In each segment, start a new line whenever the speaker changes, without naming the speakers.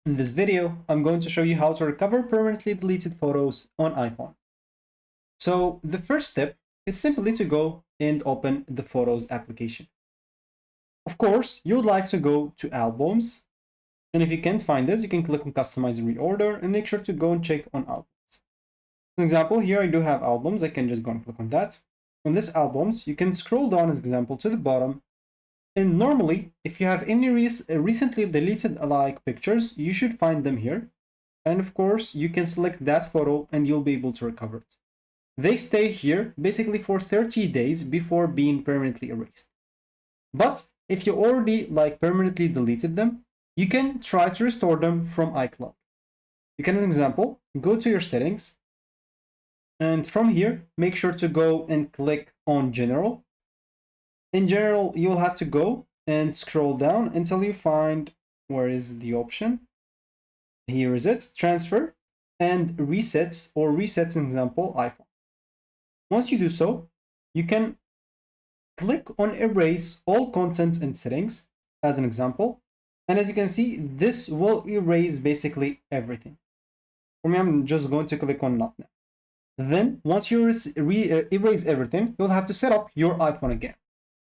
In this video, I'm going to show you how to recover permanently deleted photos on iPhone. So the first step is simply to go and open the Photos application. Of course, you would like to go to Albums, and if you can't find it, you can click on Customize and Reorder and make sure to go and check on Albums. For example, here I do have Albums. I can just go and click on that. On this Albums, you can scroll down as example to the bottom. And normally, if you have any recently deleted like pictures, you should find them here. And of course, you can select that photo and you'll be able to recover it. They stay here basically for 30 days before being permanently erased. But if you already like permanently deleted them, you can try to restore them from iCloud. You can, as an example, go to your settings. And from here, make sure to go and click on General. In general, you'll have to go and scroll down until you find where is the option. Here is it, transfer and resets, or resets, an example, iPhone. Once you do so, you can click on erase all content and settings as an example. And as you can see, this will erase basically everything. For me, I'm just going to click on not now. Then once you erase everything, you'll have to set up your iPhone again.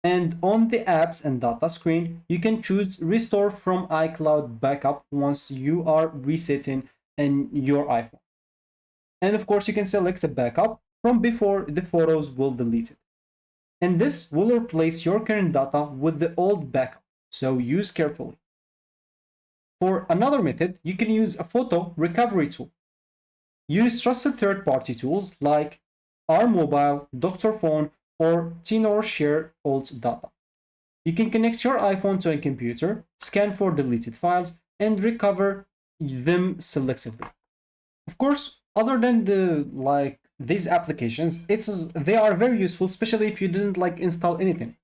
And on the apps and data screen, you can choose restore from iCloud backup once you are resetting in your iPhone. And of course, you can select a backup from before the photos will delete it. And this will replace your current data with the old backup, so use carefully. For another method, you can use a photo recovery tool. Use trusted third-party tools like RMobile, Dr. Phone, or Tenor Share Alt data. You can connect your iPhone to a computer, scan for deleted files, and recover them selectively. Of course, other than these applications, they are very useful, especially if you didn't install anything.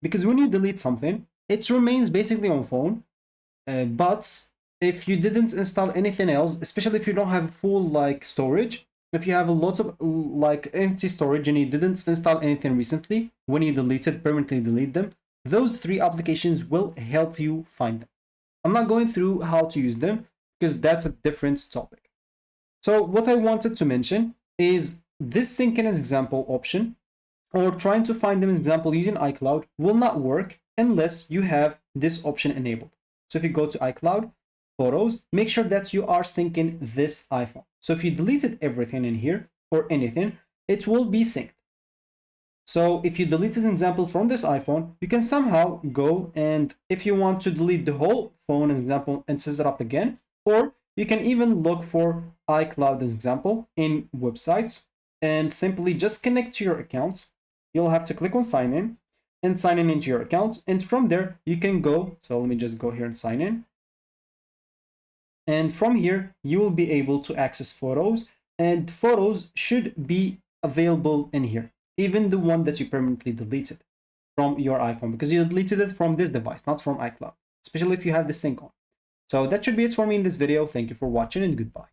Because when you delete something, it remains basically on phone, but if you didn't install anything else, especially if you don't have full storage, if you have a lot of empty storage and you didn't install anything recently, when you permanently delete them, those three applications will help you find them. I'm not going through how to use them because that's a different topic. So what I wanted to mention is this sync as example option, or trying to find them as example using iCloud, will not work unless you have this option enabled. So if you go to iCloud, Photos, make sure that you are syncing this iPhone. So if you deleted everything in here or anything, it will be synced. So if you delete an example from this iPhone, you can somehow go and if you want to delete the whole phone as example and set it up again, or you can even look for iCloud as example in websites and simply just connect to your account. You'll have to click on sign in and sign in into your account. And from there you can go. So let me just go here and sign in. And from here, you will be able to access photos, and photos should be available in here, even the one that you permanently deleted from your iPhone, because you deleted it from this device, not from iCloud, especially if you have the sync on. So that should be it for me in this video. Thank you for watching and goodbye.